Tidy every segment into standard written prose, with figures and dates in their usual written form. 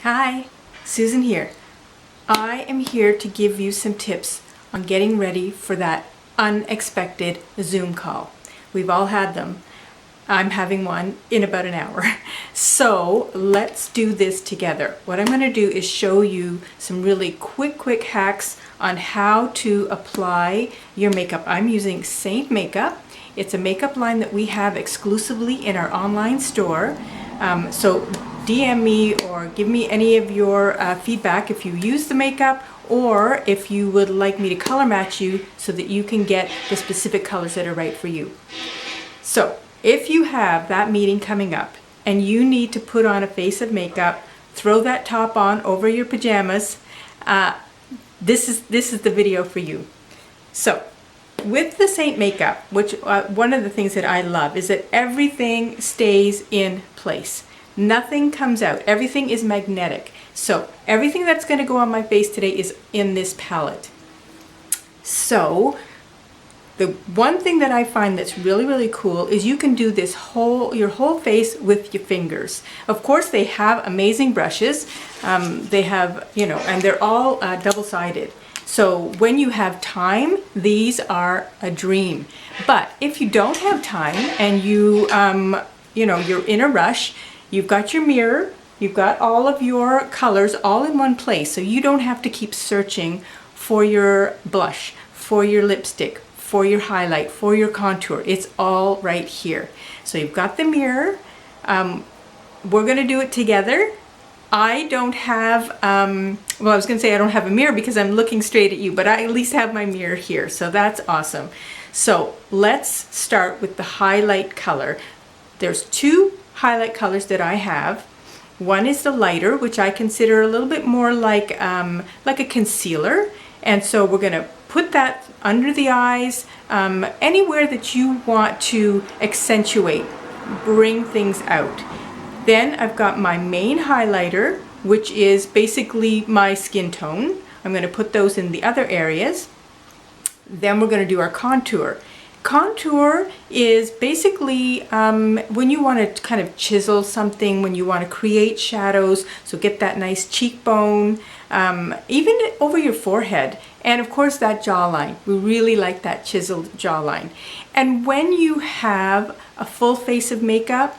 Hi, Susan here. I am here to give you some tips on getting ready for that unexpected Zoom call. We've all had them. I'm having one in about an hour. So let's do this together. What I'm going to do is show you some really quick hacks on how to apply your makeup. I'm using Saint Makeup. It's a makeup line that we have exclusively in our online store. So DM me or give me any of your feedback if you use the makeup, or if you would like me to color match you so that you can get the specific colors that are right for you. So if you have that meeting coming up and you need to put on a face of makeup, throw that top on over your pajamas, this is the video for you. So with the Saint Makeup, which one of the things that I love is that everything stays in place. Nothing comes out. Everything is magnetic. So everything that's going to go on my face today is in this palette. So the one thing that I find that's really cool is you can do this your whole face with your fingers. Of course, they have amazing brushes. They have, and they're all double-sided. So when you have time, these are a dream. But if you don't have time and you're in a rush, you've got your mirror, you've got all of your colors all in one place, so you don't have to keep searching for your blush, for your lipstick, for your highlight, for your contour. It's all right here. So you've got the mirror. We're going to do it together. I don't have, well, I was going to say I don't have a mirror because I'm looking straight at you, but I at least have my mirror here, so that's awesome. So let's start with the highlight color. There's two highlight colors that I have. One is the lighter, which I consider a little bit more like a concealer, and so we're going to put that under the eyes, anywhere that you want to accentuate, bring things out. Then I've got my main highlighter, which is basically my skin tone. I'm going to put those in the other areas. Then we're going to do our contour. Contour is basically when you want to kind of chisel something, when you want to create shadows, so get that nice cheekbone, even over your forehead, and of course that jawline. We really like that chiseled jawline. And when you have a full face of makeup,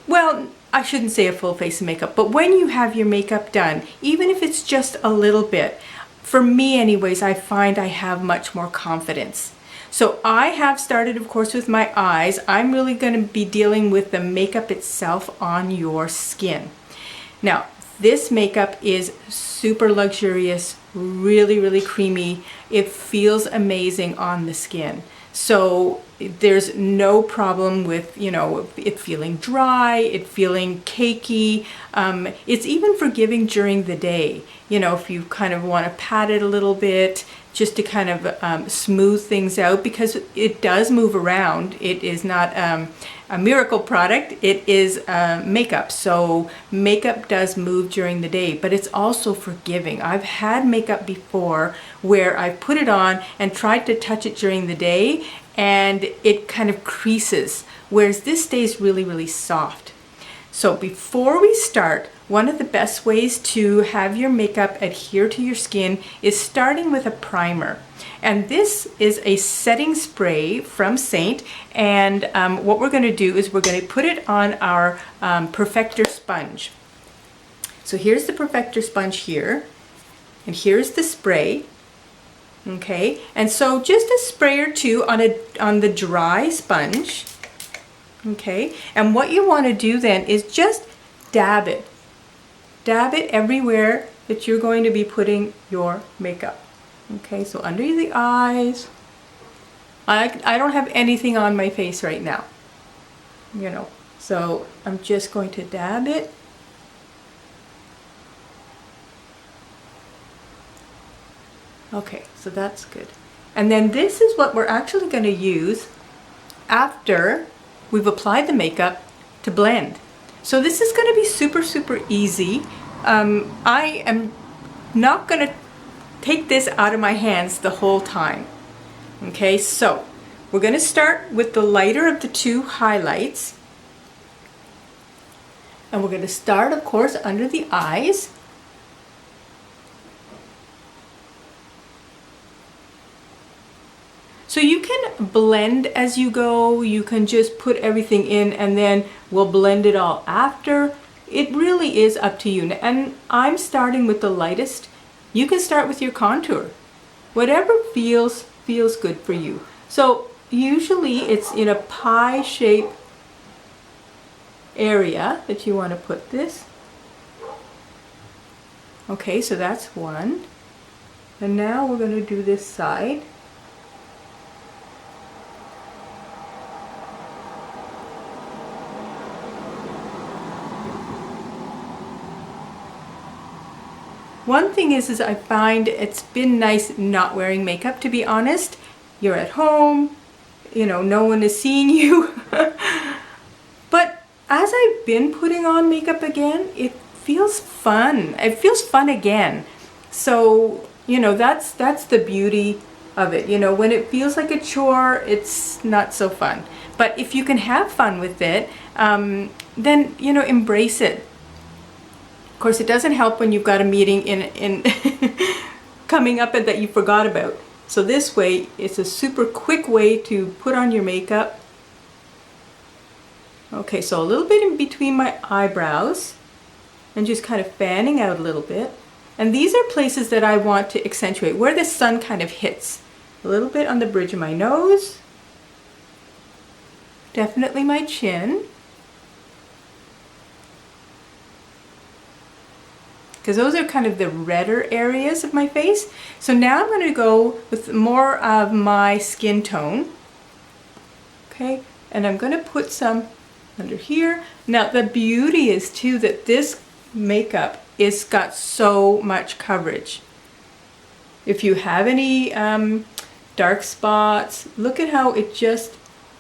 well, I shouldn't say a full face of makeup, but when you have your makeup done, even if it's just a little bit, for me anyways, I find I have much more confidence. So I have started, of course, with my eyes. I'm really going to be dealing with the makeup itself on your skin. Now, this makeup is super luxurious, really creamy. It feels amazing on the skin. So there's no problem with, it feeling dry, it feeling cakey. It's even forgiving during the day. If you kind of want to pat it a little bit, just to kind of smooth things out, because it does move around. It is not a miracle product, it is makeup. So makeup does move during the day, but it's also forgiving. I've had makeup before where I've put it on and tried to touch it during the day and it kind of creases, whereas this stays really soft. So before we start, one of the best ways to have your makeup adhere to your skin is starting with a primer. And this is a setting spray from Saint. And what we're going to do is we're going to put it on our Perfector sponge. So here's the Perfector sponge here. And here's the spray. Okay, and so just a spray or two on the dry sponge. Okay, and what you want to do then is just dab it. Dab it everywhere that you're going to be putting your makeup. Okay, so under the eyes. I don't have anything on my face right now. So I'm just going to dab it. Okay, so that's good. And then this is what we're actually going to use after we've applied the makeup to blend. So this is going to be super easy. I am not going to take this out of my hands the whole time. Okay, so we're going to start with the lighter of the two highlights. And we're going to start, of course, under the eyes. So you can blend as you go, you can just put everything in and then we'll blend it all after. It really is up to you. And I'm starting with the lightest. You can start with your contour. Whatever feels good for you. So usually it's in a pie shape area that you want to put this. Okay, so that's one. And now we're going to do this side. One thing is I find it's been nice not wearing makeup, to be honest. You're at home, you know, no one is seeing you. But as I've been putting on makeup again, it feels fun. It feels fun again. So, you know, that's the beauty of it. You know, when it feels like a chore, it's not so fun. But if you can have fun with it, then, you know, embrace it. Of course, it doesn't help when you've got a meeting in coming up that you forgot about. So this way, it's a super quick way to put on your makeup. Okay, so a little bit in between my eyebrows and just kind of fanning out a little bit. And these are places that I want to accentuate, where the sun kind of hits. A little bit on the bridge of my nose. Definitely my chin. Because those are kind of the redder areas of my face. So now I'm going to go with more of my skin tone. Okay, and I'm going to put some under here. Now the beauty is too that this makeup is got so much coverage. If you have any dark spots, look at how it just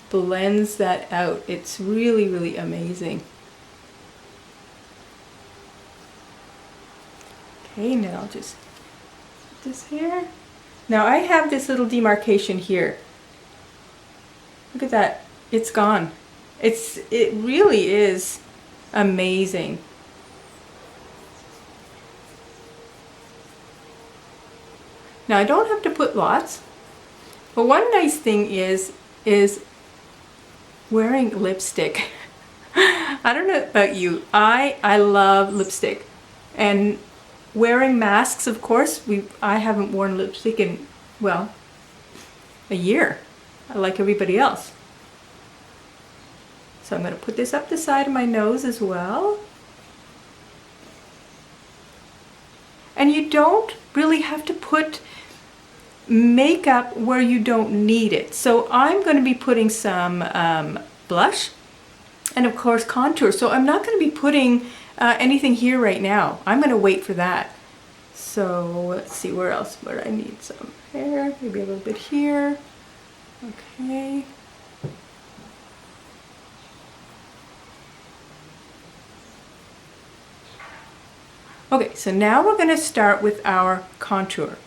blends that out. It's really, really amazing. Okay, now I'll just put this here. Now I have this little demarcation here. Look at that, it's gone. It really is amazing. Now I don't have to put lots, but one nice thing is wearing lipstick. I don't know about you, I love lipstick. And wearing masks, of course, I haven't worn lipstick in, well, a year, like everybody else. So I'm going to put this up the side of my nose as well. And you don't really have to put makeup where you don't need it. So I'm going to be putting some blush and of course contour. So I'm not going to be putting anything here right now. I'm going to wait for that. So let's see where else where I need some hair, maybe a little bit here. Okay. Okay, so now we're going to start with our contour.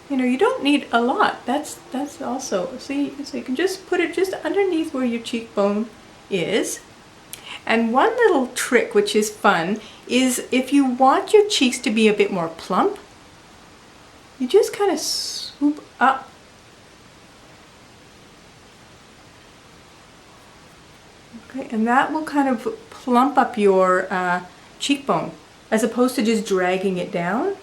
You know, you don't need a lot. That's also, see, so you can just put it just underneath where your cheekbone is. And one little trick, which is fun, is if you want your cheeks to be a bit more plump, you just kind of swoop up. Okay, and that will kind of plump up your cheekbone, as opposed to just dragging it down.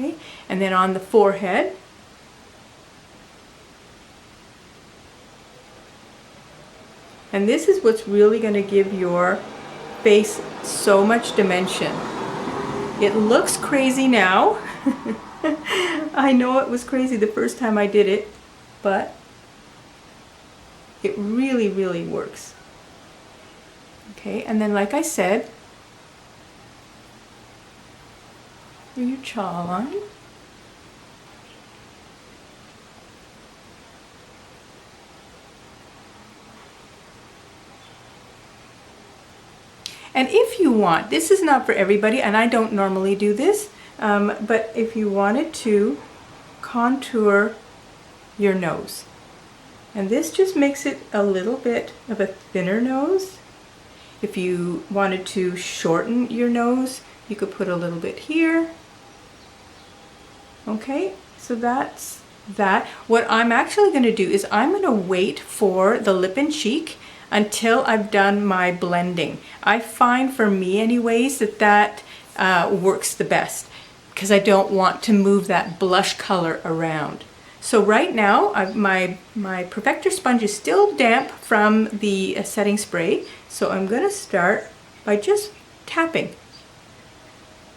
Okay, and then on the forehead. And this is what's really going to give your face so much dimension. It looks crazy now. I know it was crazy the first time I did it, but it really, really works. Okay, and then like I said, your jawline. And if you want, this is not for everybody, and I don't normally do this, but if you wanted to contour your nose And this just makes it a little bit of a thinner nose. If you wanted to shorten your nose, you could put a little bit here. Okay, so that's that. What I'm actually going to do is I'm going to wait for the lip and cheek until I've done my blending. I find, for me anyways, that works the best because I don't want to move that blush color around. So right now my perfector sponge is still damp from the setting spray, so I'm going to start by just tapping.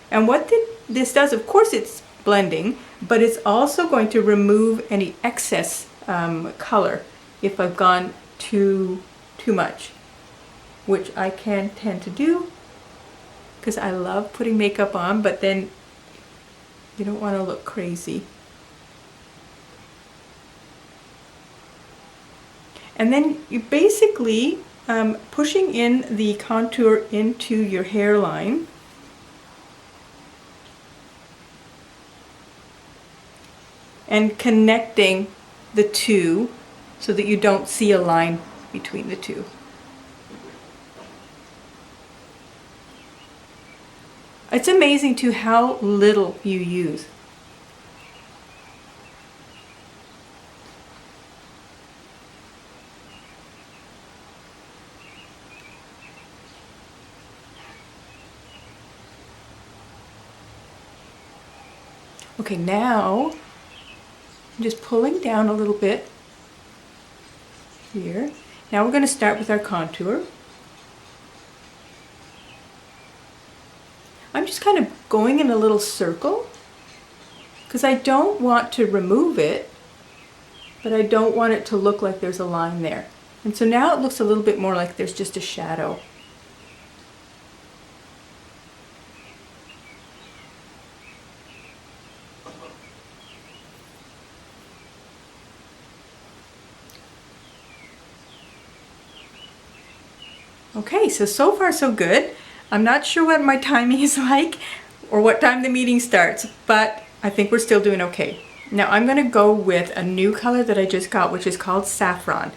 And what this does, of course it's blending, but it's also going to remove any excess color if I've gone too much, which I can tend to do because I love putting makeup on, but then you don't want to look crazy. And then you basically pushing in the contour into your hairline. And connecting the two so that you don't see a line between the two. It's amazing too how little you use. Okay, now I'm just pulling down a little bit here. Now we're going to start with our contour. I'm just kind of going in a little circle because I don't want to remove it, but I don't want it to look like there's a line there. And so now it looks a little bit more like there's just a shadow. Okay, so far so good. I'm not sure what my timing is like or what time the meeting starts, but I think we're still doing okay. Now I'm going to go with a new color that I just got, which is called Saffron.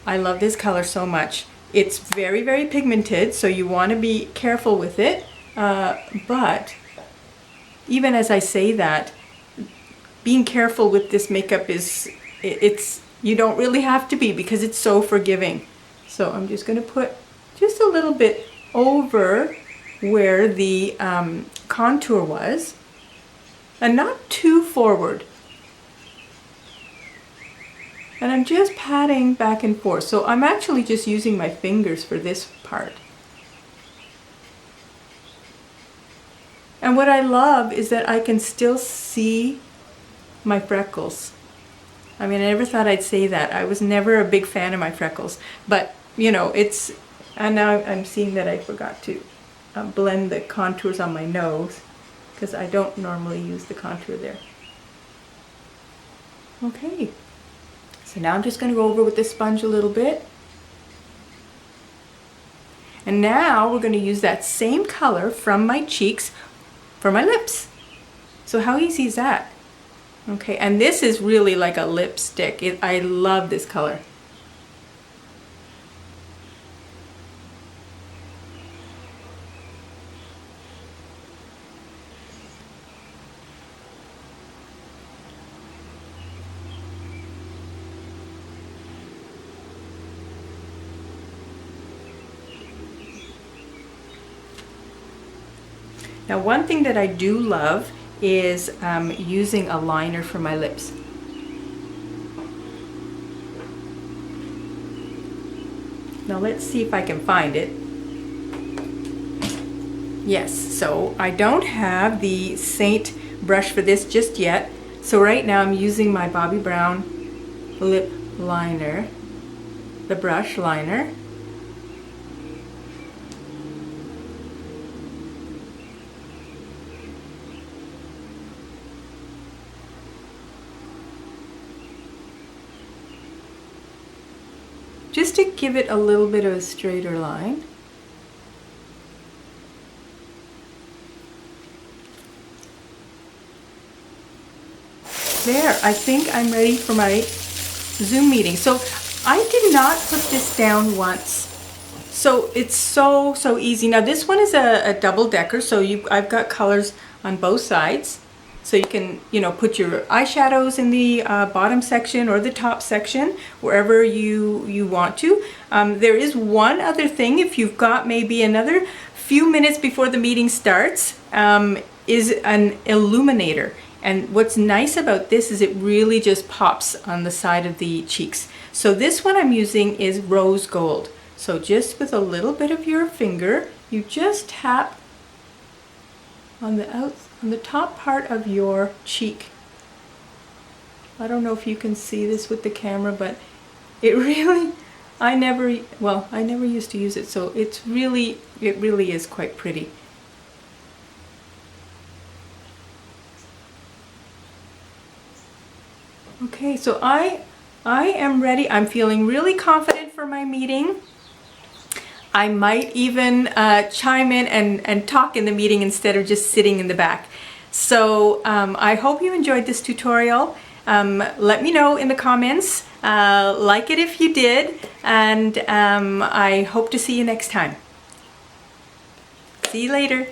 I love this color so much. It's very, very pigmented, so you want to be careful with it. But even as I say that, being careful with this makeup you don't really have to be because it's so forgiving. So I'm just going to put just a little bit over where the contour was, and not too forward. And I'm just patting back and forth. So I'm actually just using my fingers for this part. And what I love is that I can still see my freckles. I mean, I never thought I'd say that. I was never a big fan of my freckles, but you know, and now I'm seeing that I forgot to blend the contours on my nose because I don't normally use the contour there. Okay, so now I'm just going to go over with the sponge a little bit. And now we're going to use that same color from my cheeks for my lips. So how easy is that? Okay, and this is really like a lipstick. I love this color. Now one thing that I do love is using a liner for my lips. Now let's see if I can find it. Yes, so I don't have the Saint brush for this just yet. So right now I'm using my Bobbi Brown lip liner, the brush liner. Just to give it a little bit of a straighter line. There, I think I'm ready for my Zoom meeting. So I did not put this down once. So it's so easy. Now this one is a double decker, so I've got colors on both sides. So you can, put your eyeshadows in the bottom section or the top section, wherever you want to. There is one other thing, if you've got maybe another few minutes before the meeting starts, is an illuminator. And what's nice about this is it really just pops on the side of the cheeks. So this one I'm using is rose gold. So just with a little bit of your finger, you just tap on the top part of your cheek. I don't know if you can see this with the camera, but it really, I never used to use it, so it really is quite pretty. Okay, so I am ready. I'm feeling really confident for my meeting. I might even chime in and talk in the meeting instead of just sitting in the back. So I hope you enjoyed this tutorial. Let me know in the comments. Like it if you did, and I hope to see you next time. See you later.